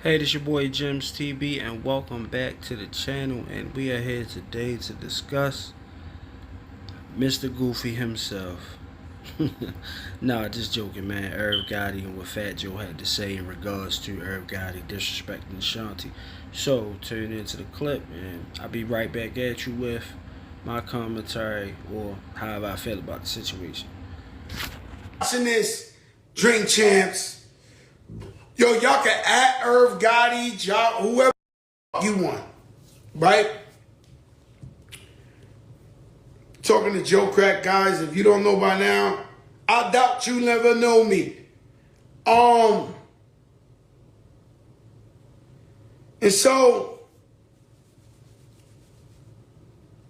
Hey, this your boy Jims TB, and welcome back to the channel. And we are here today to discuss Mr. Goofy himself. Nah, just joking, man. Irv Gotti and what Fat Joe had to say in regards to Irv Gotti disrespecting Ashanti. So, tune into the clip, and I'll be right back at you with my commentary or however I feel about the situation. Watching this, Drink Champs. Yo, y'all can at Irv Gotti, y'all, whoever you want, right? Talking to Joe Crack, guys. If you don't know by now, I doubt you never know me. And so,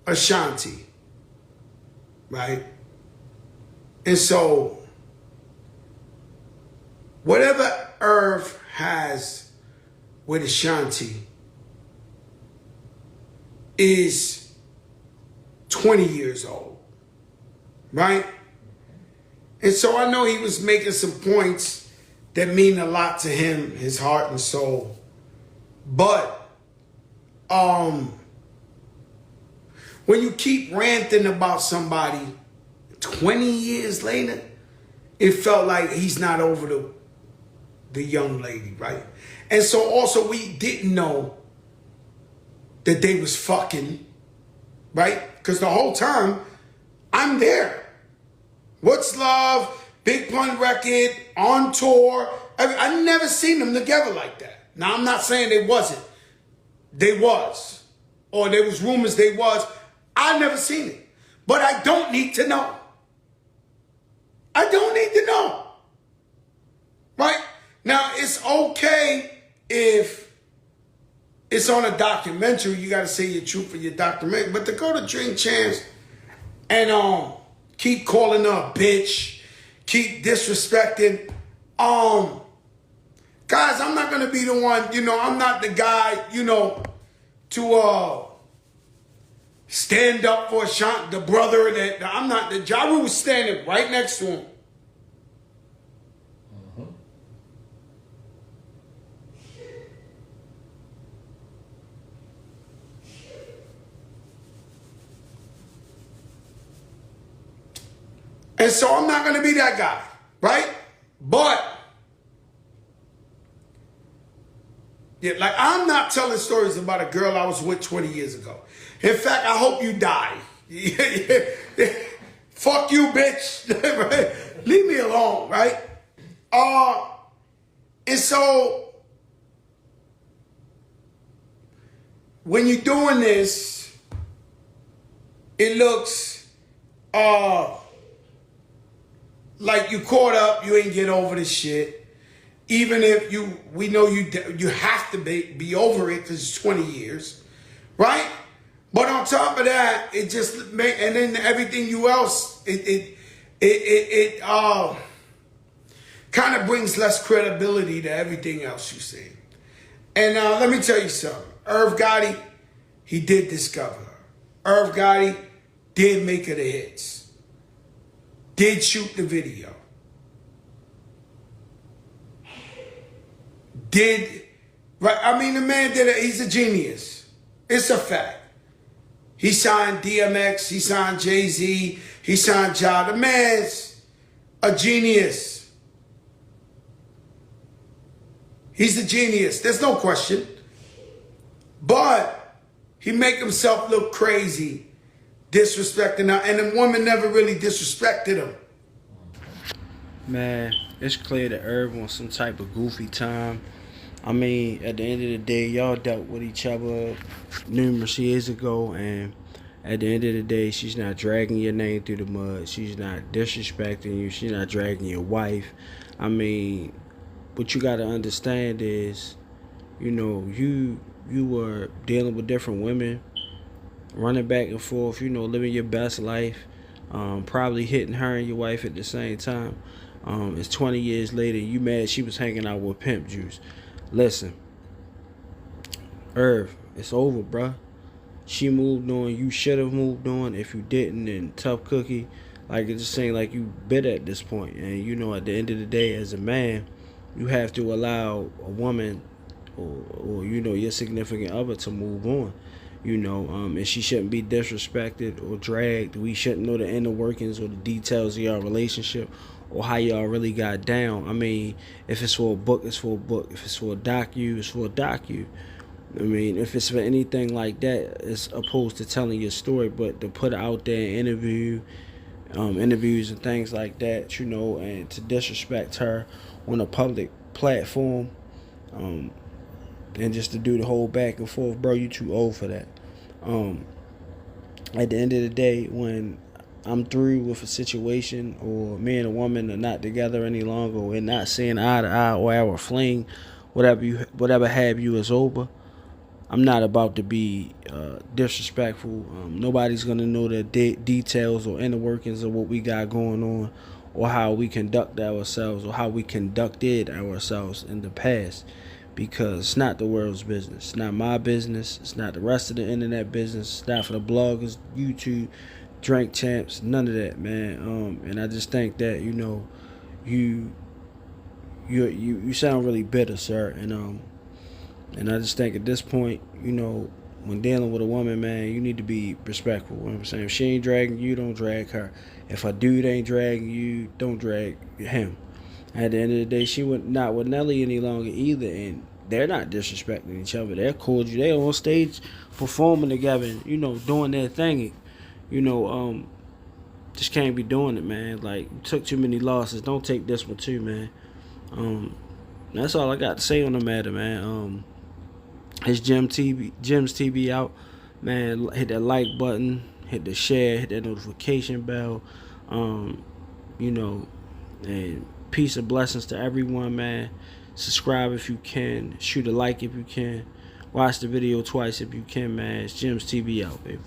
Ashanti, right? And so, whatever Irv has with Ashanti is 20 years old, right? And so I know he was making some points that mean a lot to him, his heart and soul. But when you keep ranting about somebody 20 years later, it felt like he's not over the young lady, right? And so also we didn't know that they was fucking, right? Because the whole time, I'm there. What's Love, Big Pun Record, on tour. I never seen them together like that. Now, I'm not saying they wasn't. They was. Or there was rumors they was. I never seen it. But I don't need to know. I don't need to know. Right? Now, it's okay if it's on a documentary. You got to say your truth for your documentary. But to go to Drink Champs and keep calling her a bitch, keep disrespecting, guys, I'm not going to be the one, I'm not the guy, to stand up for Ashanti, the brother that, I'm not, the Ja Rule was standing right next to him. And so I'm not going to be that guy, right? But, yeah, like I'm not telling stories about a girl I was with 20 years ago. In fact, I hope you die. Fuck you, bitch. Right? Leave me alone, right? And so, when you're doing this, it looks, like you caught up, you ain't get over this shit. Even if we know you have to be over it because it's 20 years, right? But on top of that, it just and then everything you else, it kind of brings less credibility to everything else you say. And let me tell you something. Irv Gotti, he did discover her. Irv Gotti did make her the hits. Did shoot the video. Right? I mean, the man did it. He's a genius. It's a fact. He signed DMX. He signed Jay-Z. He signed Ja. The man's a genius. He's a genius. There's no question. But he make himself look crazy, disrespecting her, and the woman never really disrespected him. Man, it's clear that Irv wants some type of goofy time. I mean, at the end of the day, y'all dealt with each other numerous years ago, and at the end of the day, she's not dragging your name through the mud. She's not disrespecting you. She's not dragging your wife. I mean, what you got to understand is, you were dealing with different women, running back and forth, living your best life, probably hitting her and your wife at the same time. It's 20 years later, you mad she was hanging out with Pimp Juice. Listen, Irv, it's over, bruh. She moved on. You should have moved on. If you didn't, then tough cookie. Like, it just ain't like you bitter at this point. And, at the end of the day, as a man, you have to allow a woman or you know, your significant other to move on. You know, and she shouldn't be disrespected or dragged. We shouldn't know the inner workings or the details of your relationship or how y'all really got down. I mean, if it's for a book, it's for a book. If it's for a docu, it's for a docu. I mean, if it's for anything like that, as opposed to telling your story, but to put it out there and interviews and things like that, you know, and to disrespect her on a public platform, um, and just to do the whole back and forth, bro, you too old for that. Um, at the end of the day, when I'm through with a situation, or me and a woman are not together any longer, or we're not seeing eye to eye, or our fling, whatever have you is over. I'm not about to be disrespectful. Nobody's gonna know the details or inner workings of what we got going on, or how we conduct ourselves, or how we conducted ourselves in the past, because it's not the world's business. It's not my business. It's not the rest of the internet business. It's not for the bloggers, YouTube, drink champs, none of that, man. And I just think that, you know, you sound really bitter, sir, and I just think at this point, you know, when dealing with a woman, man, you need to be respectful. You know what I'm saying? If she ain't dragging you, don't drag her. If a dude ain't dragging you, don't drag him. At the end of the day, she was not with Nelly any longer either, and they're not disrespecting each other. They're cordial. They're on stage performing together, you know, doing their thing. You know, just can't be doing it, man. Like, you took too many losses. Don't take this one too, man. That's all I got to say on the matter, man. It's Jim's TV out, man. Hit that like button, hit the share, hit that notification bell. You know, and peace and blessings to everyone, man. Subscribe if you can, shoot a like if you can, watch the video twice if you can, man. It's Jim's TV out, baby.